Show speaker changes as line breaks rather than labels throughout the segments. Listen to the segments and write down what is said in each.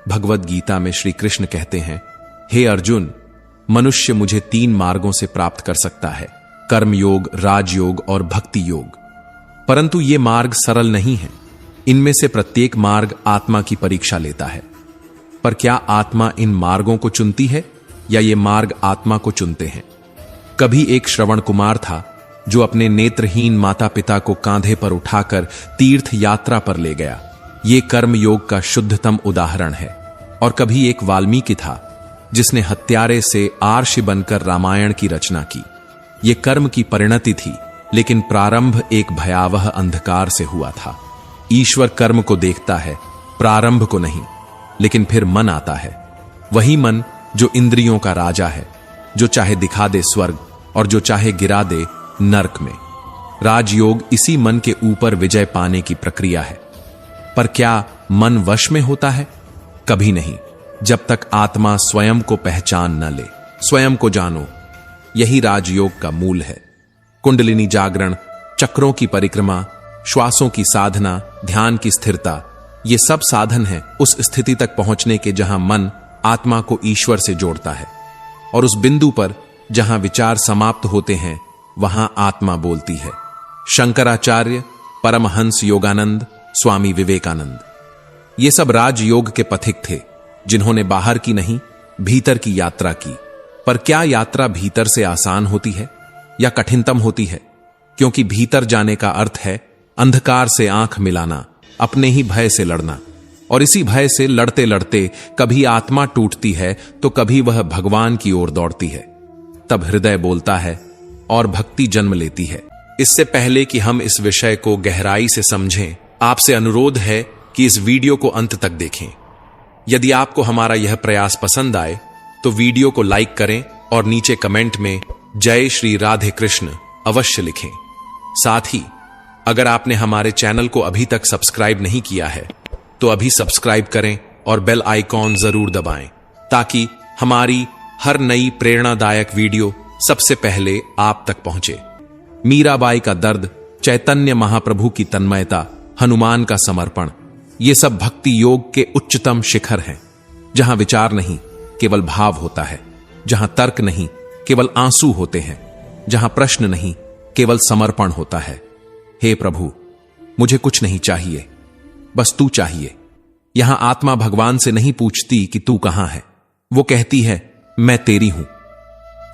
भगवद गीता में श्री कृष्ण कहते हैं, हे अर्जुन, मनुष्य मुझे 3 मार्गों से प्राप्त कर सकता है, कर्म योग, राजयोग और भक्ति योग। परंतु ये मार्ग सरल नहीं है। इनमें से प्रत्येक मार्ग आत्मा की परीक्षा लेता है। पर क्या आत्मा इन मार्गों को चुनती है या ये मार्ग आत्मा को चुनते हैं? कभी एक श्रवण कुमार था जो अपने नेत्रहीन माता पिता को कांधे पर उठाकर तीर्थ यात्रा पर ले गया। ये कर्म योग का शुद्धतम उदाहरण है। और कभी एक वाल्मीकि था जिसने हत्यारे से आर्षि बनकर रामायण की रचना की। ये कर्म की परिणति थी, लेकिन प्रारंभ एक भयावह अंधकार से हुआ था। ईश्वर कर्म को देखता है, प्रारंभ को नहीं। लेकिन फिर मन आता है, वही मन जो इंद्रियों का राजा है, जो चाहे दिखा दे स्वर्ग और जो चाहे गिरा दे नरक में। राजयोग इसी मन के ऊपर विजय पाने की प्रक्रिया है। पर क्या मन वश में होता है? कभी नहीं, जब तक आत्मा स्वयं को पहचान न ले। स्वयं को जानो, यही राजयोग का मूल है। कुंडलिनी जागरण, चक्रों की परिक्रमा, श्वासों की साधना, ध्यान की स्थिरता, ये सब साधन हैं उस स्थिति तक पहुंचने के जहां मन आत्मा को ईश्वर से जोड़ता है। और उस बिंदु पर जहां विचार समाप्त होते हैं, वहां आत्मा बोलती है। शंकराचार्य, परमहंस योगानंद, स्वामी विवेकानंद, ये सब राजयोग के पथिक थे, जिन्होंने बाहर की नहीं, भीतर की यात्रा की। पर क्या यात्रा भीतर से आसान होती है या कठिनतम होती है? क्योंकि भीतर जाने का अर्थ है अंधकार से आंख मिलाना, अपने ही भय से लड़ना। और इसी भय से लड़ते लड़ते कभी आत्मा टूटती है तो कभी वह भगवान की ओर दौड़ती है। तब हृदय बोलता है और भक्ति जन्म लेती है। इससे पहले कि हम इस विषय को गहराई से समझें, आपसे अनुरोध है कि इस वीडियो को अंत तक देखें। यदि आपको हमारा यह प्रयास पसंद आए तो वीडियो को लाइक करें और नीचे कमेंट में जय श्री राधे कृष्ण अवश्य लिखें। साथ ही अगर आपने हमारे चैनल को अभी तक सब्सक्राइब नहीं किया है तो अभी सब्सक्राइब करें और बेल आइकॉन जरूर दबाएं, ताकि हमारी हर नई प्रेरणादायक वीडियो सबसे पहले आप तक पहुंचे। मीराबाई का दर्द, चैतन्य महाप्रभु की तन्मयता, हनुमान का समर्पण, ये सब भक्ति योग के उच्चतम शिखर हैं, जहां विचार नहीं केवल भाव होता है, जहां तर्क नहीं केवल आंसू होते हैं, जहां प्रश्न नहीं केवल समर्पण होता है। हे प्रभु, मुझे कुछ नहीं चाहिए, बस तू चाहिए। यहां आत्मा भगवान से नहीं पूछती कि तू कहां है, वो कहती है मैं तेरी हूं।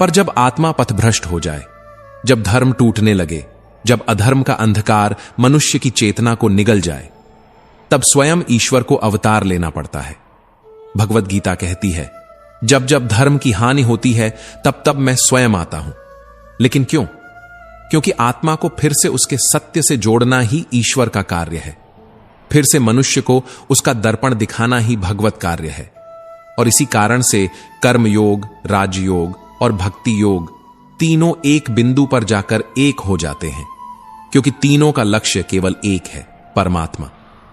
पर जब आत्मा पथभ्रष्ट हो जाए, जब धर्म टूटने लगे, जब अधर्म का अंधकार मनुष्य की चेतना को निगल जाए, तब स्वयं ईश्वर को अवतार लेना पड़ता है। भगवद गीता कहती है, जब जब धर्म की हानि होती है तब तब मैं स्वयं आता हूं। लेकिन क्यों? क्योंकि आत्मा को फिर से उसके सत्य से जोड़ना ही ईश्वर का कार्य है। फिर से मनुष्य को उसका दर्पण दिखाना ही भगवत कार्य है। और इसी कारण से कर्म योग, राजयोग और भक्ति योग तीनों एक बिंदु पर जाकर एक हो जाते हैं, क्योंकि तीनों का लक्ष्य केवल एक है, परमात्मा।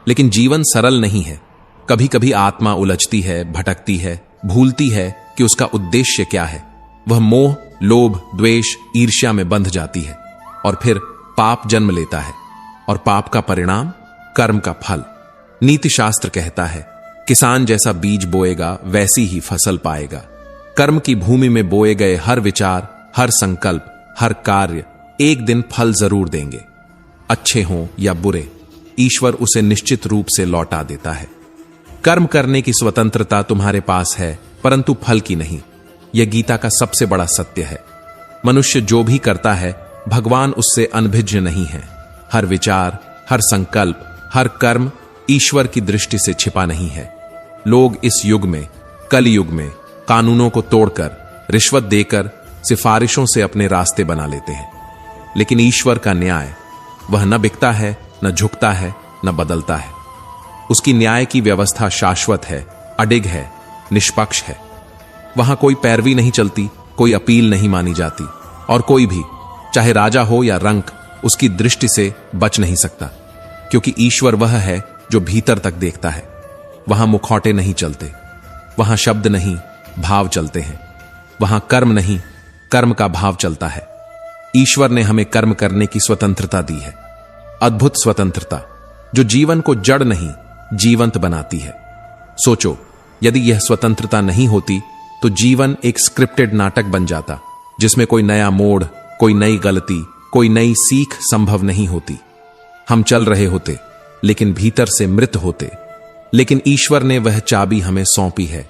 लेकिन जीवन सरल नहीं है। कभी कभी आत्मा उलझती है, भटकती है, भूलती है कि उसका उद्देश्य क्या है। वह मोह, लोभ, द्वेष, ईर्ष्या में बंध जाती है और फिर पाप जन्म लेता है। और पाप का परिणाम कर्म का फल। नीति शास्त्र कहता है, किसान जैसा बीज बोएगा वैसी ही फसल पाएगा। कर्म की भूमि में बोए गए हर विचार, हर संकल्प, हर कार्य एक दिन फल जरूर देंगे। अच्छे हों या बुरे, ईश्वर उसे निश्चित रूप से लौटा देता है। कर्म करने की स्वतंत्रता तुम्हारे पास है, परंतु फल की नहीं। यह गीता का सबसे बड़ा सत्य है। मनुष्य जो भी करता है, भगवान उससे अनभिज्ञ नहीं है। हर विचार, हर संकल्प, हर कर्म ईश्वर की दृष्टि से छिपा नहीं है। लोग इस युग में, कलयुग में, कानूनों को तोड़कर, रिश्वत देकर, सिफारिशों से अपने रास्ते बना लेते हैं। लेकिन ईश्वर का न्याय, वह न बिकता है, न झुकता है, न बदलता है। उसकी न्याय की व्यवस्था शाश्वत है, अडिग है, निष्पक्ष है। वहां कोई पैरवी नहीं चलती, कोई अपील नहीं मानी जाती, और कोई भी, चाहे राजा हो या रंक, उसकी दृष्टि से बच नहीं सकता, क्योंकि ईश्वर वह है जो भीतर तक देखता है। वहां मुखौटे नहीं चलते, वहां शब्द नहीं, भाव चलते हैं। वहां कर्म नहीं, कर्म का भाव चलता है। ईश्वर ने हमें कर्म करने की स्वतंत्रता दी है, अद्भुत स्वतंत्रता, जो जीवन को जड़ नहीं जीवंत बनाती है। सोचो, यदि यह स्वतंत्रता नहीं होती तो जीवन एक स्क्रिप्टेड नाटक बन जाता, जिसमें कोई नया मोड़, कोई नई गलती, कोई नई सीख संभव नहीं होती। हम चल रहे होते, लेकिन भीतर से मृत होते। लेकिन ईश्वर ने वह चाबी हमें सौंपी है,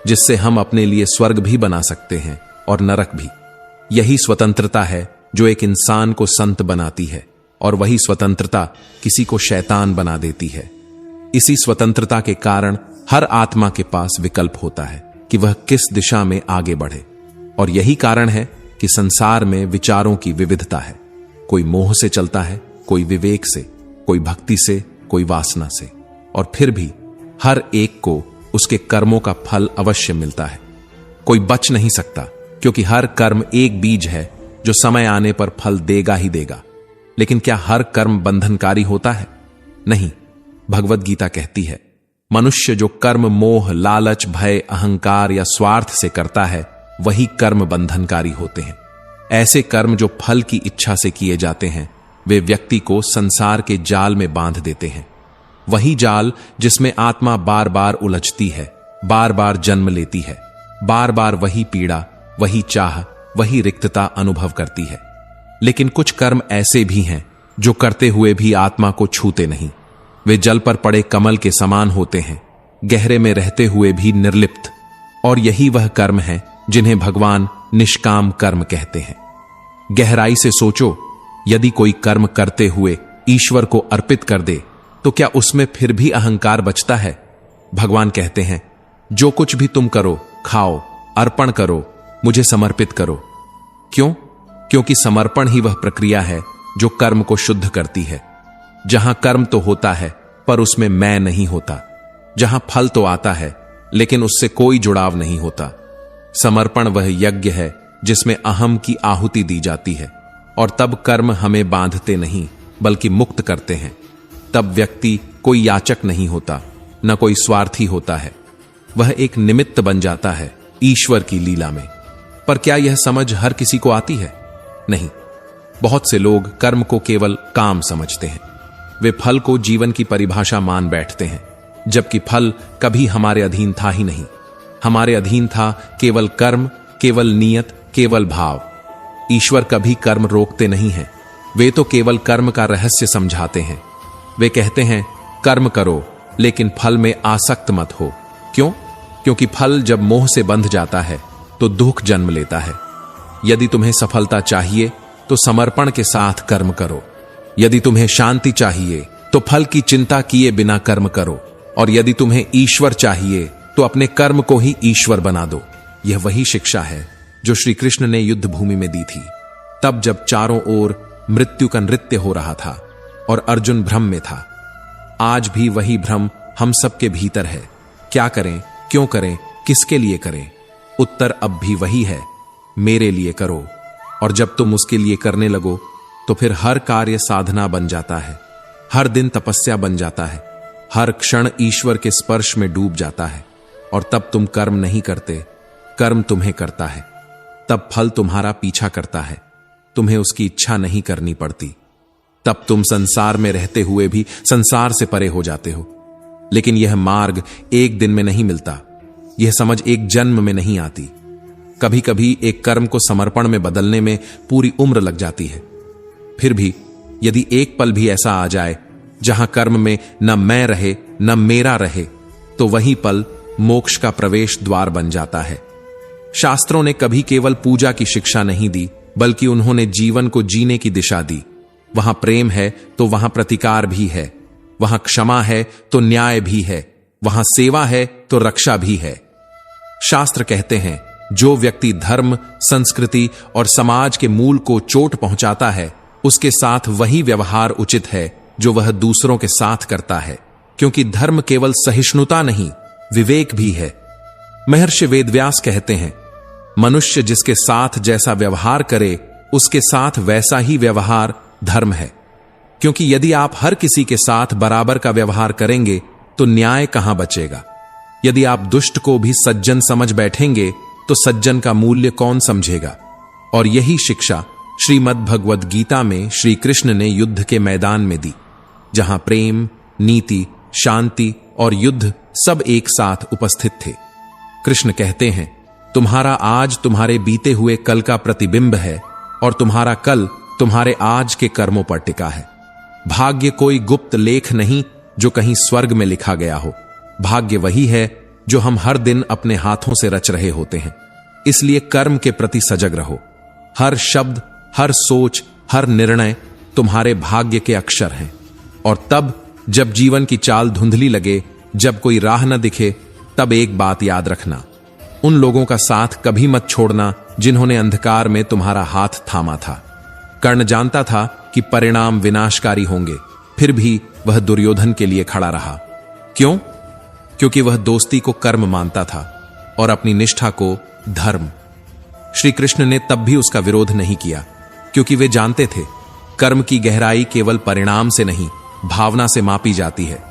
जिससे हम अपने लिए स्वर्ग भी बना सकते हैं और नरक भी। यही स्वतंत्रता है जो एक इंसान को संत बनाती है, और वही स्वतंत्रता किसी को शैतान बना देती है। इसी स्वतंत्रता के कारण हर आत्मा के पास विकल्प होता है कि वह किस दिशा में आगे बढ़े, और यही कारण है कि संसार में विचारों की विविधता है। कोई मोह से चलता है, कोई विवेक से, कोई भक्ति से, कोई वासना से, और फिर भी हर एक को उसके कर्मों का फल अवश्य मिलता है। कोई बच नहीं सकता, क्योंकि हर कर्म एक बीज है जो समय आने पर फल देगा ही देगा। लेकिन क्या हर कर्म बंधनकारी होता है? नहीं। भगवत गीता कहती है, मनुष्य जो कर्म मोह, लालच, भय, अहंकार या स्वार्थ से करता है, वही कर्म बंधनकारी होते हैं। ऐसे कर्म जो फल की इच्छा से किए जाते हैं, वे व्यक्ति को संसार के जाल में बांध देते हैं। वही जाल जिसमें आत्मा बार बार उलझती है, बार बार जन्म लेती है, बार बार वही पीड़ा, वही चाह, वही रिक्तता अनुभव करती है। लेकिन कुछ कर्म ऐसे भी हैं जो करते हुए भी आत्मा को छूते नहीं। वे जल पर पड़े कमल के समान होते हैं, गहरे में रहते हुए भी निर्लिप्त। और यही वह कर्म है जिन्हें भगवान निष्काम कर्म कहते हैं। गहराई से सोचो, यदि कोई कर्म करते हुए ईश्वर को अर्पित कर दे, तो क्या उसमें फिर भी अहंकार बचता है? भगवान कहते हैं, जो कुछ भी तुम करो, खाओ, अर्पण करो, मुझे समर्पित करो। क्यों? क्योंकि समर्पण ही वह प्रक्रिया है जो कर्म को शुद्ध करती है। जहां कर्म तो होता है, पर उसमें मैं नहीं होता। जहां फल तो आता है, लेकिन उससे कोई जुड़ाव नहीं होता। समर्पण वह यज्ञ है जिसमें अहम की आहुति दी जाती है, और तब कर्म हमें बांधते नहीं, बल्कि मुक्त करते हैं। तब व्यक्ति कोई याचक नहीं होता, न कोई स्वार्थी होता है। वह एक निमित्त बन जाता है ईश्वर की लीला में। पर क्या यह समझ हर किसी को आती है? नहीं। बहुत से लोग कर्म को केवल काम समझते हैं। वे फल को जीवन की परिभाषा मान बैठते हैं, जबकि फल कभी हमारे अधीन था ही नहीं। हमारे अधीन था केवल कर्म, केवल नियत, केवल भाव। ईश्वर कभी कर्म रोकते नहीं हैं। वे तो केवल कर्म का रहस्य समझाते हैं। वे कहते हैं, कर्म करो, लेकिन फल में आसक्त मत हो। क्यों? क्योंकि फल जब मोह से बंध जाता है तो दुख जन्म लेता है। यदि तुम्हें सफलता चाहिए तो समर्पण के साथ कर्म करो। यदि तुम्हें शांति चाहिए तो फल की चिंता किए बिना कर्म करो। और यदि तुम्हें ईश्वर चाहिए तो अपने कर्म को ही ईश्वर बना दो। यह वही शिक्षा है जो श्री कृष्ण ने युद्ध भूमि में दी थी, तब जब चारों ओर मृत्यु का नृत्य हो रहा था और अर्जुन भ्रम में था। आज भी वही भ्रम हम सबके भीतर है। क्या करें, क्यों करें, किसके लिए करें? उत्तर अब भी वही है, मेरे लिए करो। और जब तुम उसके लिए करने लगो तो फिर हर कार्य साधना बन जाता है, हर दिन तपस्या बन जाता है, हर क्षण ईश्वर के स्पर्श में डूब जाता है। और तब तुम कर्म नहीं करते, कर्म तुम्हें करता है। तब फल तुम्हारा पीछा करता है, तुम्हें उसकी इच्छा नहीं करनी पड़ती। तब तुम संसार में रहते हुए भी संसार से परे हो जाते हो। लेकिन यह मार्ग एक दिन में नहीं मिलता, यह समझ एक जन्म में नहीं आती। कभी कभी एक कर्म को समर्पण में बदलने में पूरी उम्र लग जाती है। फिर भी यदि एक पल भी ऐसा आ जाए जहां कर्म में न मैं रहे न मेरा रहे, तो वही पल मोक्ष का प्रवेश द्वार बन जाता है। शास्त्रों ने कभी केवल पूजा की शिक्षा नहीं दी, बल्कि उन्होंने जीवन को जीने की दिशा दी। वहां प्रेम है तो वहां प्रतिकार भी है, वहां क्षमा है तो न्याय भी है, वहां सेवा है तो रक्षा भी है। शास्त्र कहते हैं, जो व्यक्ति धर्म, संस्कृति और समाज के मूल को चोट पहुंचाता है, उसके साथ वही व्यवहार उचित है जो वह दूसरों के साथ करता है। क्योंकि धर्म केवल सहिष्णुता नहीं, विवेक भी है। महर्षि वेदव्यास कहते हैं, मनुष्य जिसके साथ जैसा व्यवहार करे, उसके साथ वैसा ही व्यवहार धर्म है। क्योंकि यदि आप हर किसी के साथ बराबर का व्यवहार करेंगे तो न्याय कहां बचेगा। यदि आप दुष्ट को भी सज्जन समझ बैठेंगे तो सज्जन का मूल्य कौन समझेगा। और यही शिक्षा श्रीमद् भगवद गीता में श्री कृष्ण ने युद्ध के मैदान में दी, जहां प्रेम, नीति, शांति और युद्ध सब एक साथ उपस्थित थे। कृष्ण कहते हैं, तुम्हारा आज तुम्हारे बीते हुए कल का प्रतिबिंब है और तुम्हारा कल तुम्हारे आज के कर्मों पर टिका है। भाग्य कोई गुप्त लेख नहीं जो कहीं स्वर्ग में लिखा गया हो। भाग्य वही है जो हम हर दिन अपने हाथों से रच रहे होते हैं। इसलिए कर्म के प्रति सजग रहो। हर शब्द, हर सोच, हर निर्णय तुम्हारे भाग्य के अक्षर हैं। और तब जब जीवन की चाल धुंधली लगे, जब कोई राह न दिखे, तब एक बात याद रखना, उन लोगों का साथ कभी मत छोड़ना जिन्होंने अंधकार में तुम्हारा हाथ थामा था। कर्ण जानता था कि परिणाम विनाशकारी होंगे, फिर भी वह दुर्योधन के लिए खड़ा रहा। क्यों? क्योंकि वह दोस्ती को कर्म मानता था और अपनी निष्ठा को धर्म। श्री कृष्ण ने तब भी उसका विरोध नहीं किया, क्योंकि वे जानते थे कर्म की गहराई केवल परिणाम से नहीं, भावना से मापी जाती है।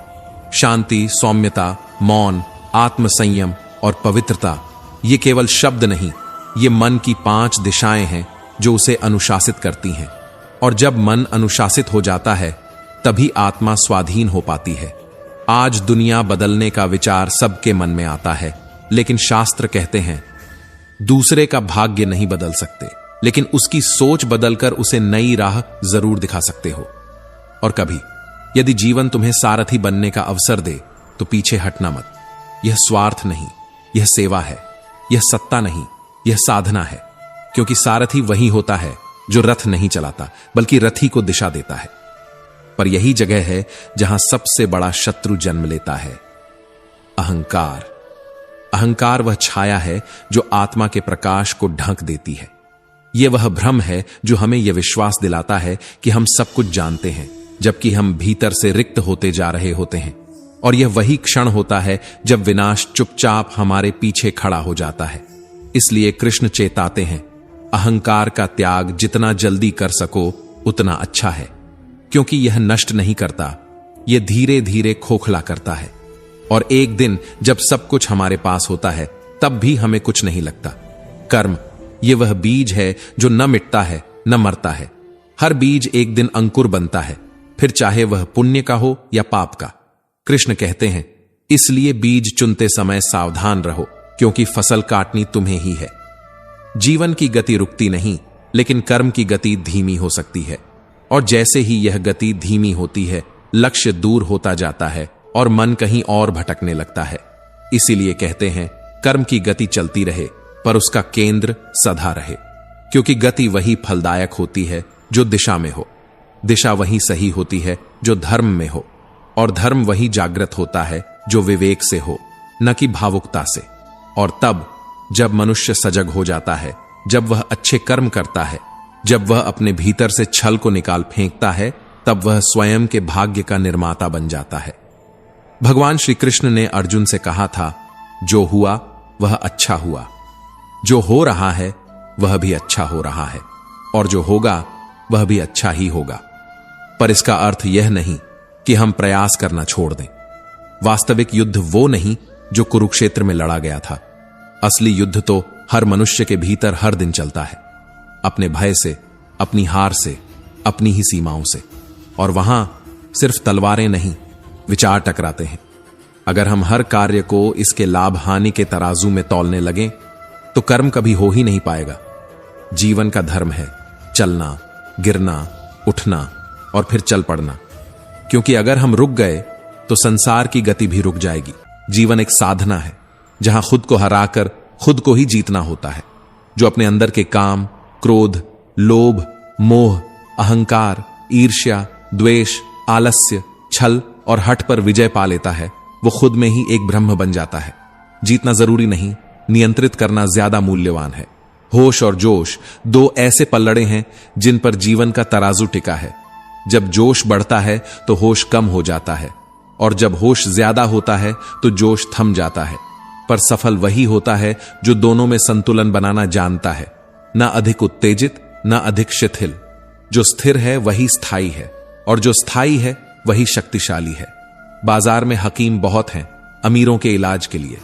शांति, सौम्यता, मौन, आत्मसंयम और पवित्रता ये केवल शब्द नहीं, ये मन की 5 दिशाएं हैं जो उसे अनुशासित करती हैं। और जब मन अनुशासित हो जाता है तभी आत्मा स्वाधीन हो पाती है। आज दुनिया बदलने का विचार सबके मन में आता है, लेकिन शास्त्र कहते हैं दूसरे का भाग्य नहीं बदल सकते, लेकिन उसकी सोच बदलकर उसे नई राह जरूर दिखा सकते हो। और कभी यदि जीवन तुम्हें सारथी बनने का अवसर दे तो पीछे हटना मत। यह स्वार्थ नहीं, यह सेवा है। यह सत्ता नहीं, यह साधना है। क्योंकि सारथी वही होता है जो रथ नहीं चलाता, बल्कि रथी को दिशा देता है। पर यही जगह है जहां सबसे बड़ा शत्रु जन्म लेता है, अहंकार। अहंकार वह छाया है जो आत्मा के प्रकाश को ढक देती है। यह वह भ्रम है जो हमें यह विश्वास दिलाता है कि हम सब कुछ जानते हैं, जबकि हम भीतर से रिक्त होते जा रहे होते हैं। और यह वही क्षण होता है जब विनाश चुपचाप हमारे पीछे खड़ा हो जाता है। इसलिए कृष्ण चेताते हैं, अहंकार का त्याग जितना जल्दी कर सको उतना अच्छा है, क्योंकि यह नष्ट नहीं करता, यह धीरे धीरे खोखला करता है। और एक दिन जब सब कुछ हमारे पास होता है तब भी हमें कुछ नहीं लगता। कर्म यह वह बीज है जो न मिटता है न मरता है। हर बीज एक दिन अंकुर बनता है, फिर चाहे वह पुण्य का हो या पाप का। कृष्ण कहते हैं, इसलिए बीज चुनते समय सावधान रहो, क्योंकि फसल काटनी तुम्हें ही है। जीवन की गति रुकती नहीं, लेकिन कर्म की गति धीमी हो सकती है। और जैसे ही यह गति धीमी होती है, लक्ष्य दूर होता जाता है और मन कहीं और भटकने लगता है। इसीलिए कहते हैं, कर्म की गति चलती रहे पर उसका केंद्र सदा रहे, क्योंकि गति वही फलदायक होती है जो दिशा में हो। दिशा वही सही होती है जो धर्म में हो, और धर्म वही जागृत होता है जो विवेक से हो, न कि भावुकता से। और तब जब मनुष्य सजग हो जाता है, जब वह अच्छे कर्म करता है, जब वह अपने भीतर से छल को निकाल फेंकता है, तब वह स्वयं के भाग्य का निर्माता बन जाता है। भगवान श्री कृष्ण ने अर्जुन से कहा था, जो हुआ वह अच्छा हुआ, जो हो रहा है वह भी अच्छा हो रहा है, और जो होगा वह भी अच्छा ही होगा। पर इसका अर्थ यह नहीं कि हम प्रयास करना छोड़ दें। वास्तविक युद्ध वो नहीं जो कुरुक्षेत्र में लड़ा गया था। असली युद्ध तो हर मनुष्य के भीतर हर दिन चलता है, अपने भय से, अपनी हार से, अपनी ही सीमाओं से। और वहां सिर्फ तलवारें नहीं, विचार टकराते हैं। अगर हम हर कार्य को इसके लाभ हानि के तराजू में तौलने लगें तो कर्म कभी हो ही नहीं पाएगा। जीवन का धर्म है चलना, गिरना, उठना और फिर चल पड़ना, क्योंकि अगर हम रुक गए तो संसार की गति भी रुक जाएगी। जीवन एक साधना है जहां खुद को हराकर खुद को ही जीतना होता है। जो अपने अंदर के काम, क्रोध, लोभ, मोह, अहंकार, ईर्ष्या, द्वेष, आलस्य, छल और हठ पर विजय पा लेता है, वो खुद में ही एक ब्रह्म बन जाता है। जीतना जरूरी नहीं, नियंत्रित करना ज्यादा मूल्यवान है। होश और जोश दो ऐसे पल्लड़े हैं जिन पर जीवन का तराजू टिका है। जब जोश बढ़ता है तो होश कम हो जाता है, और जब होश ज्यादा होता है तो जोश थम जाता है। पर सफल वही होता है जो दोनों में संतुलन बनाना जानता है, ना अधिक उत्तेजित ना अधिक शिथिल। जो स्थिर है वही स्थायी है, और जो स्थायी है वही शक्तिशाली है। बाजार में हकीम बहुत हैं अमीरों के इलाज के लिए,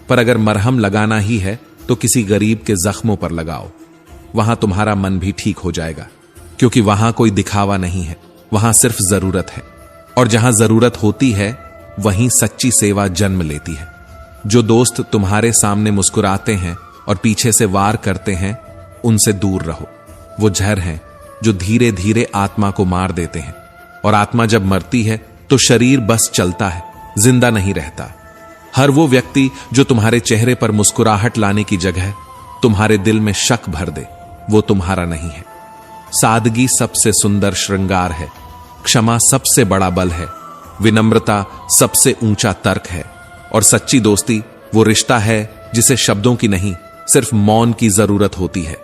पर अगर मरहम लगाना ही है तो किसी गरीब के जख्मों पर लगाओ। वहां तुम्हारा मन भी ठीक हो जाएगा, क्योंकि वहां कोई दिखावा नहीं है, वहां सिर्फ जरूरत है। और जहां जरूरत होती है वहीं सच्ची सेवा जन्म लेती है। जो दोस्त तुम्हारे सामने मुस्कुराते हैं और पीछे से वार करते हैं, उनसे दूर रहो। वो जहर हैं जो धीरे धीरे आत्मा को मार देते हैं, और आत्मा जब मरती है तो शरीर बस चलता है, जिंदा नहीं रहता। हर वो व्यक्ति जो तुम्हारे चेहरे पर मुस्कुराहट लाने की जगह तुम्हारे दिल में शक भर दे, वो तुम्हारा नहीं है। सादगी सबसे सुंदर श्रृंगार है, क्षमा सबसे बड़ा बल है, विनम्रता सबसे ऊंचा तर्क है, और सच्ची दोस्ती वो रिश्ता है जिसे शब्दों की नहीं, सिर्फ मौन की जरूरत होती है।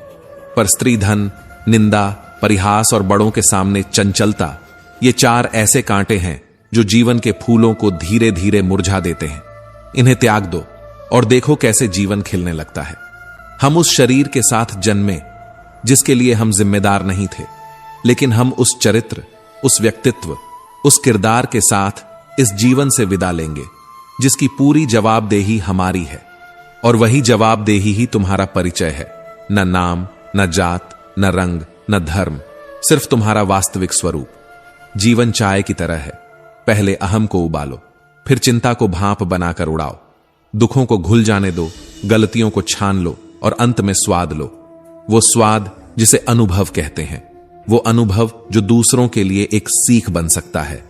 पर स्त्री धन, निंदा, परिहास और बड़ों के सामने चंचलता, ये 4 ऐसे कांटे हैं जो जीवन के फूलों को धीरे धीरे मुरझा देते हैं। इन्हें त्याग दो और देखो कैसे जीवन खिलने लगता है। हम उस शरीर के साथ जन्मे जिसके लिए हम जिम्मेदार नहीं थे, लेकिन हम उस चरित्र, उस व्यक्तित्व, उस किरदार के साथ इस जीवन से विदा लेंगे जिसकी पूरी जवाबदेही हमारी है। और वही जवाबदेही ही तुम्हारा परिचय है। न नाम, न जात, न रंग, न धर्म, सिर्फ तुम्हारा वास्तविक स्वरूप। जीवन चाय की तरह है, पहले अहम को उबालो, फिर चिंता को भाप बनाकर उड़ाओ। दुखों को घुल जाने दो, गलतियों को छान लो और अंत में स्वाद लो। वो स्वाद जिसे अनुभव कहते हैं, वो अनुभव जो दूसरों के लिए एक सीख बन सकता है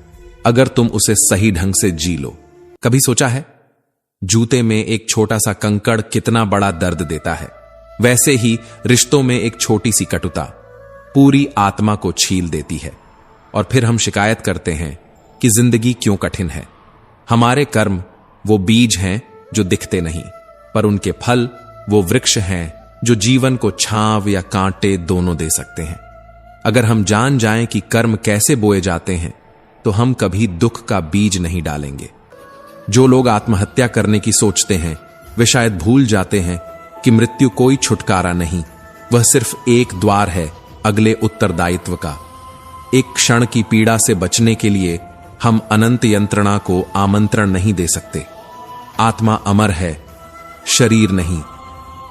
अगर तुम उसे सही ढंग से जी लो। कभी सोचा है जूते में एक छोटा सा कंकड़ कितना बड़ा दर्द देता है? वैसे ही रिश्तों में एक छोटी सी कटुता पूरी आत्मा को छील देती है। और फिर हम शिकायत करते हैं कि जिंदगी क्यों कठिन है। हमारे कर्म वो बीज हैं जो दिखते नहीं, पर उनके फल वो वृक्ष हैं जो जीवन को छांव या कांटे दोनों दे सकते हैं। अगर हम जान जाएं कि कर्म कैसे बोए जाते हैं, तो हम कभी दुख का बीज नहीं डालेंगे। जो लोग आत्महत्या करने की सोचते हैं, वे शायद भूल जाते हैं कि मृत्यु कोई छुटकारा नहीं, वह सिर्फ एक द्वार है अगले उत्तरदायित्व का। एक क्षण की पीड़ा से बचने के लिए हम अनंत यंत्रणा को आमंत्रण नहीं दे सकते। आत्मा अमर है, शरीर नहीं,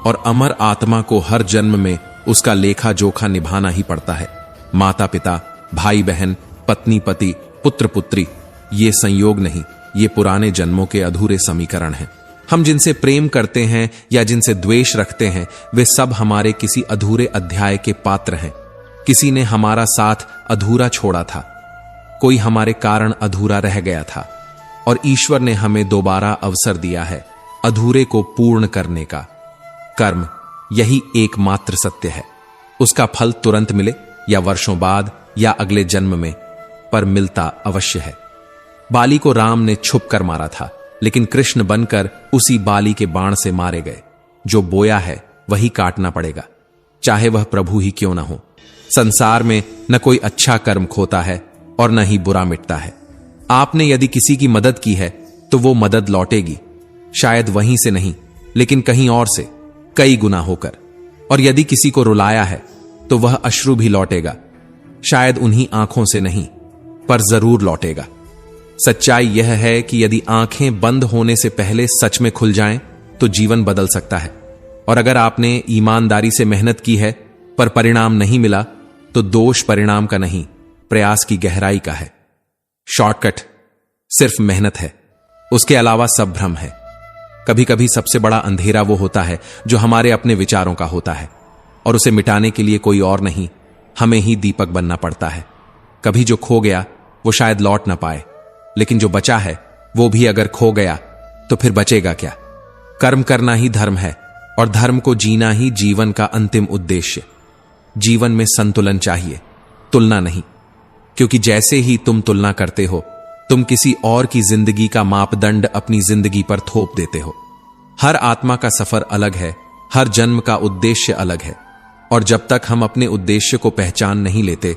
और अमर आत्मा को हर जन्म में उसका लेखा जोखा निभाना ही पड़ता है। माता पिता, भाई बहन, पत्नी पति, पुत्र पुत्री, ये संयोग नहीं, ये पुराने जन्मों के अधूरे समीकरण हैं। हम जिनसे प्रेम करते हैं या जिनसे द्वेष रखते हैं, वे सब हमारे किसी अधूरे अध्याय के पात्र हैं। किसी ने हमारा साथ अधूरा छोड़ा था, कोई हमारे कारण अधूरा रह गया था, और ईश्वर ने हमें दोबारा अवसर दिया है अधूरे को पूर्ण करने का। कर्म यही एकमात्र सत्य है। उसका फल तुरंत मिले या वर्षों बाद या अगले जन्म में, पर मिलता अवश्य है। बाली को राम ने छुप कर मारा था, लेकिन कृष्ण बनकर उसी बाली के बाण से मारे गए। जो बोया है वही काटना पड़ेगा, चाहे वह प्रभु ही क्यों ना हो। संसार में न कोई अच्छा कर्म खोता है और न ही बुरा मिटता है। आपने यदि किसी की मदद की है तो वो मदद लौटेगी, शायद वहीं से नहीं, लेकिन कहीं और से, कई गुना होकर। और यदि किसी को रुलाया है तो वह अश्रु भी लौटेगा, शायद उन्हीं आंखों से नहीं, पर जरूर लौटेगा। सच्चाई यह है कि यदि आंखें बंद होने से पहले सच में खुल जाएं, तो जीवन बदल सकता है। और अगर आपने ईमानदारी से मेहनत की है पर परिणाम नहीं मिला, तो दोष परिणाम का नहीं, प्रयास की गहराई का है। शॉर्टकट सिर्फ मेहनत है, उसके अलावा सब भ्रम है। कभी कभी सबसे बड़ा अंधेरा वो होता है जो हमारे अपने विचारों का होता है, और उसे मिटाने के लिए कोई और नहीं, हमें ही दीपक बनना पड़ता है। कभी जो खो गया वो शायद लौट ना पाए, लेकिन जो बचा है वो भी अगर खो गया तो फिर बचेगा क्या? कर्म करना ही धर्म है, और धर्म को जीना ही जीवन का अंतिम उद्देश्य। जीवन में संतुलन चाहिए, तुलना नहीं, क्योंकि जैसे ही तुम तुलना करते हो, तुम किसी और की जिंदगी का मापदंड अपनी जिंदगी पर थोप देते हो। हर आत्मा का सफर अलग है, हर जन्म का उद्देश्य अलग है, और जब तक हम अपने उद्देश्य को पहचान नहीं लेते,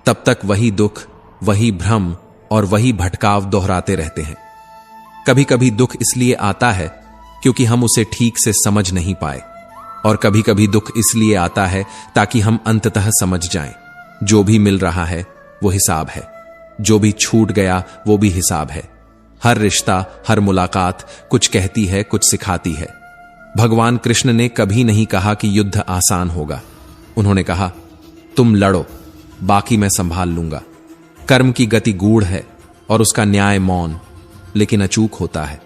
तब तक वही दुख, वही भ्रम और वही भटकाव दोहराते रहते हैं। कभी कभी दुख इसलिए आता है क्योंकि हम उसे ठीक से समझ नहीं पाए, और कभी कभी दुख इसलिए आता है ताकि हम अंततः समझ जाएं, जो भी मिल रहा है वो हिसाब है, जो भी छूट गया वो भी हिसाब है। हर रिश्ता, हर मुलाकात कुछ कहती है, कुछ सिखाती है। भगवान कृष्ण ने कभी नहीं कहा कि युद्ध आसान होगा। उन्होंने कहा, तुम लड़ो, बाकी मैं संभाल लूंगा। कर्म की गति गूढ़ है और उसका न्याय मौन, लेकिन अचूक होता है।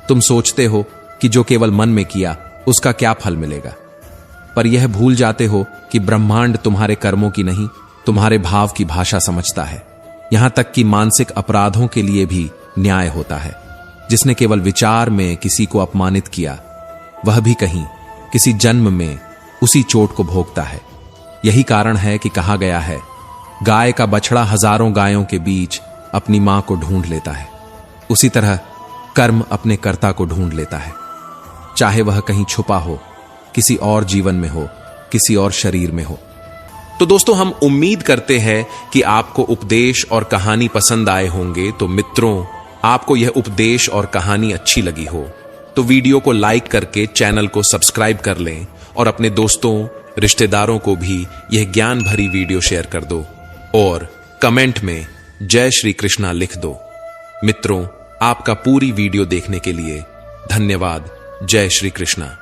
तुम सोचते हो कि जो केवल मन में किया उसका क्या फल मिलेगा, पर यह भूल जाते हो कि ब्रह्मांड तुम्हारे कर्मों की नहीं, तुम्हारे भाव की भाषा समझता है। यहां तक कि मानसिक अपराधों के लिए भी न्याय होता है। जिसने केवल विचार में किसी को अपमानित किया, वह भी कहीं किसी जन्म में उसी चोट को भोगता है। यही कारण है कि कहा गया है, गाय का बछड़ा हजारों गायों के बीच अपनी मां को ढूंढ लेता है। उसी तरह कर्म अपने कर्ता को ढूंढ लेता है, चाहे वह कहीं छुपा हो, किसी और जीवन में हो, किसी और शरीर में हो। तो दोस्तों, हम उम्मीद करते हैं कि आपको उपदेश और कहानी पसंद आए होंगे। तो मित्रों, आपको यह उपदेश और कहानी अच्छी लगी हो तो वीडियो को लाइक करके चैनल को सब्सक्राइब कर लें और अपने दोस्तों, रिश्तेदारों को भी यह ज्ञान भरी वीडियो शेयर कर दो और कमेंट में जय श्री कृष्णा लिख दो। मित्रों, आपका पूरी वीडियो देखने के लिए धन्यवाद। जय श्री कृष्णा।